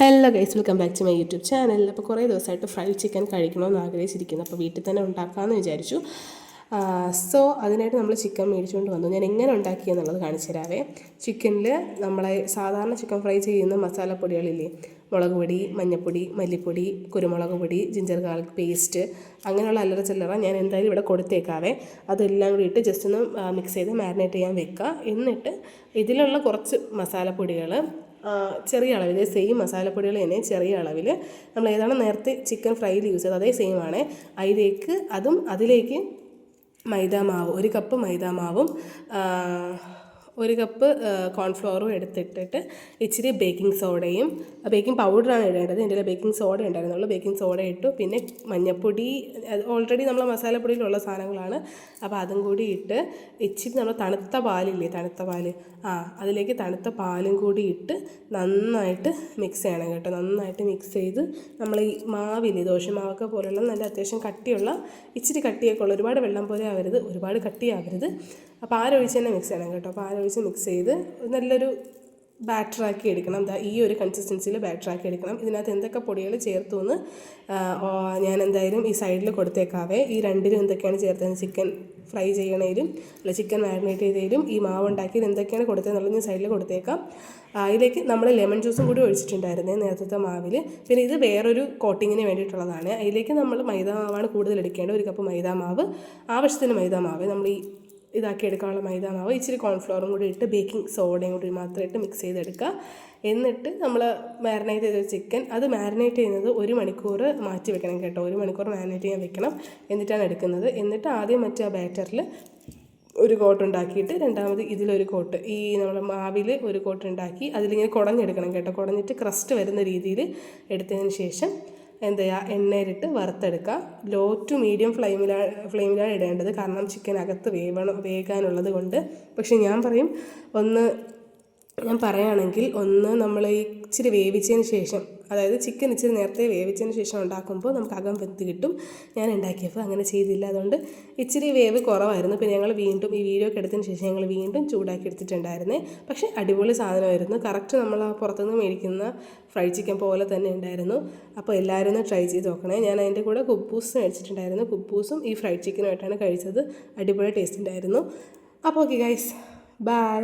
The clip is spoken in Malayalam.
Hello guys, welcome back to my YouTube channel. അപ്പോൾ കുറേ ദിവസമായിട്ട് ഫ്രൈഡ് ചിക്കൻ കഴിക്കണമെന്ന് ആഗ്രഹിച്ചിരിക്കുന്നു. അപ്പോൾ വീട്ടിൽ തന്നെ ഉണ്ടാക്കാമെന്ന് വിചാരിച്ചു. അതിനായിട്ട് നമ്മൾ ചിക്കൻ മേടിച്ചുകൊണ്ട് വന്നു. ഞാൻ എങ്ങനെ ഉണ്ടാക്കിയെന്നുള്ളത് കാണിച്ചു തരാവേ. ചിക്കനിൽ നമ്മളെ സാധാരണ ചിക്കൻ ഫ്രൈ ചെയ്യുന്ന മസാലപ്പൊടികളില്ലേ, മുളക് പൊടി, മഞ്ഞൾപ്പൊടി, മല്ലിപ്പൊടി, കുരുമുളക് പൊടി, ജിഞ്ചർ ഗാർലിക് പേസ്റ്റ്, അങ്ങനെയുള്ള അല്ലറ ചില്ലറ ഞാൻ എന്തായാലും ഇവിടെ കൊടുത്തേക്കാവേ. അതെല്ലാം കൂടി ഇട്ട് ജസ്റ്റ് ഒന്ന് മിക്സ് ചെയ്ത് മാരിനേറ്റ് ചെയ്യാൻ വെക്കുക. എന്നിട്ട് ഇതിലുള്ള കുറച്ച് മസാലപ്പൊടികൾ ചെറിയ അളവിൽ, സെയിം മസാലപ്പൊടികൾ തന്നെ ചെറിയ അളവിൽ നമ്മൾ ഏതാണ് നേരത്തെ ചിക്കൻ ഫ്രൈയിൽ യൂസ് ചെയ്തത് അതേ സെയിം ആണ്, അതിലേക്ക് മൈദാമാവ്, 1 കപ്പ് മൈദാമാവും 1 കപ്പ് കോൺഫ്ലോറും എടുത്തിട്ടിട്ട് ഇച്ചിരി ബേക്കിംഗ് സോഡയും, ബേക്കിംഗ് പൗഡറാണ് ഇടേണ്ടത്. എൻ്റെ ബേക്കിംഗ് സോഡ ഉണ്ടായിരുന്നുള്ളൂ. ബേക്കിംഗ് സോഡ ഇട്ടു. പിന്നെ മഞ്ഞൾപ്പൊടി ഓൾറെഡി നമ്മളെ മസാലപ്പൊടിയിലുള്ള സാധനങ്ങളാണ്. അപ്പോൾ അതും കൂടി ഇട്ട് ഇച്ചിരി നമ്മൾ തണുത്ത പാലില്ലേ, അതിലേക്ക് തണുത്ത പാലും കൂടി ഇട്ട് നന്നായിട്ട് മിക്സ് ചെയ്യണം കേട്ടോ. നന്നായിട്ട് മിക്സ് ചെയ്ത് നമ്മൾ ഈ മാവില്ലേ, ദോശമാവൊക്കെ പോലുള്ള നല്ല അത്യാവശ്യം കട്ടിയുള്ള, ഇച്ചിരി കട്ടിയൊക്കെ ഉള്ള, ഒരുപാട് വെള്ളം പോലെ ആവരുത്, ഒരുപാട് കട്ടിയാവരുത്. അപ്പോൾ പാലൊഴിച്ച് തന്നെ മിക്സ് ചെയ്യണം കേട്ടോ. പാലൊഴിച്ച് മിക്സ് ചെയ്ത് നല്ലൊരു ബാറ്ററാക്കി എടുക്കണം. ഈ ഒരു കൺസിസ്റ്റൻസിയിൽ ബാറ്ററാക്കി എടുക്കണം. ഇതിനകത്ത് എന്തൊക്കെ പൊടികൾ ചേർത്തു എന്ന് ഞാൻ എന്തായാലും ഈ സൈഡിൽ കൊടുത്തേക്കാവേ. ഈ രണ്ടിലും എന്തൊക്കെയാണ് ചേർത്തതെന്ന്, ചിക്കൻ ഫ്രൈ ചെയ്യണേലും അല്ല ചിക്കൻ മാരിനേറ്റ് ചെയ്തതിലും ഈ മാവ് ഉണ്ടാക്കിയത് എന്തൊക്കെയാണ് കൊടുത്തതെന്നുള്ളത് ഞാൻ സൈഡിൽ കൊടുത്തേക്കാം. ഇതിലേക്ക് നമ്മൾ ലെമൺ ജ്യൂസും കൂടി ഒഴിച്ചിട്ടുണ്ടായിരുന്നേ നേരത്തെ മാവിൽ. പിന്നെ ഇത് വേറൊരു കോട്ടിങ്ങിന് വേണ്ടിയിട്ടുള്ളതാണ്. അതിലേക്ക് നമ്മൾ മൈദാമാവാണ് കൂടുതൽ എടുക്കേണ്ടത്. 1 കപ്പ് മൈദാമാവ്, ആവശ്യത്തിന് മൈദാമാവ്, നമ്മൾ ഇതാക്കി എടുക്കാനുള്ള മൈദാമാവ്, ഇച്ചിരി കോൺഫ്ലവറും കൂടി ഇട്ട് ബേക്കിംഗ് സോഡയും കൂടി മാത്രം ഇട്ട് മിക്സ് ചെയ്തെടുക്കുക. എന്നിട്ട് നമ്മൾ മാരിനേറ്റ് ചെയ്ത ചിക്കൻ, അത് മാരിനേറ്റ് ചെയ്യുന്നത് 1 മണിക്കൂർ മാറ്റി വെക്കണം കേട്ടോ. 1 മണിക്കൂർ മാരിനേറ്റ് ചെയ്യാൻ വെക്കണം. എന്നിട്ടാണ് എടുക്കുന്നത്. എന്നിട്ട് ആദ്യം മറ്റേ ആ ബാറ്ററിൽ ഒരു കോട്ട് ഉണ്ടാക്കിയിട്ട് രണ്ടാമത് ഇതിലൊരു കോട്ട്, ഈ നമ്മുടെ മാവിൽ ഒരു കോട്ട് ഉണ്ടാക്കി അതിലിങ്ങനെ കുടഞ്ഞെടുക്കണം കേട്ടോ. കുടഞ്ഞിട്ട് ക്രസ്റ്റ് വരുന്ന രീതിയിൽ എടുത്തതിന് ശേഷം എന്താ ചെയ്യുക, എണ്ണയിലിട്ട് വറുത്തെടുക്കുക. ലോ ടു മീഡിയം ഫ്ലെയിമിലാണ് ഇടേണ്ടത്. കാരണം ചിക്കൻ അകത്ത് വേകാനുള്ളത് കൊണ്ട്. പക്ഷെ ഞാൻ പറയുകയാണെങ്കിൽ നമ്മൾ ഈ ഇച്ചിരി വേവിച്ചതിന് ശേഷം, അതായത് ചിക്കൻ ഇച്ചിരി നേരത്തെ വേവിച്ചതിന് ശേഷം ഉണ്ടാക്കുമ്പോൾ നമുക്ക് അകം വെന്ത് കിട്ടും. ഞാൻ ഉണ്ടാക്കിയപ്പോൾ അങ്ങനെ ചെയ്തില്ല, അതുകൊണ്ട് ഇച്ചിരി വേവ് കുറവായിരുന്നു. പിന്നെ ഞങ്ങൾ വീണ്ടും ഈ വീഡിയോ ഒക്കെ എടുത്തതിന് ശേഷം ഞങ്ങൾ വീണ്ടും ചൂടാക്കി എടുത്തിട്ടുണ്ടായിരുന്നേ. പക്ഷേ അടിപൊളി സാധനമായിരുന്നു. കറക്റ്റ് നമ്മൾ പുറത്തുനിന്ന് മേടിക്കുന്ന ഫ്രൈഡ് ചിക്കൻ പോലെ തന്നെ ഉണ്ടായിരുന്നു. അപ്പോൾ എല്ലാവരും ഒന്ന് ട്രൈ ചെയ്ത് നോക്കണേ. ഞാൻ അതിൻ്റെ കൂടെ കുബ്ബൂസ് മേടിച്ചിട്ടുണ്ടായിരുന്നു. കുബ്ബൂസും ഈ ഫ്രൈഡ് ചിക്കനുമായിട്ടാണ് കഴിച്ചത്. അടിപൊളി ടേസ്റ്റ് ഉണ്ടായിരുന്നു. അപ്പോൾ ഓക്കെ ഗൈസ്, ബൈ.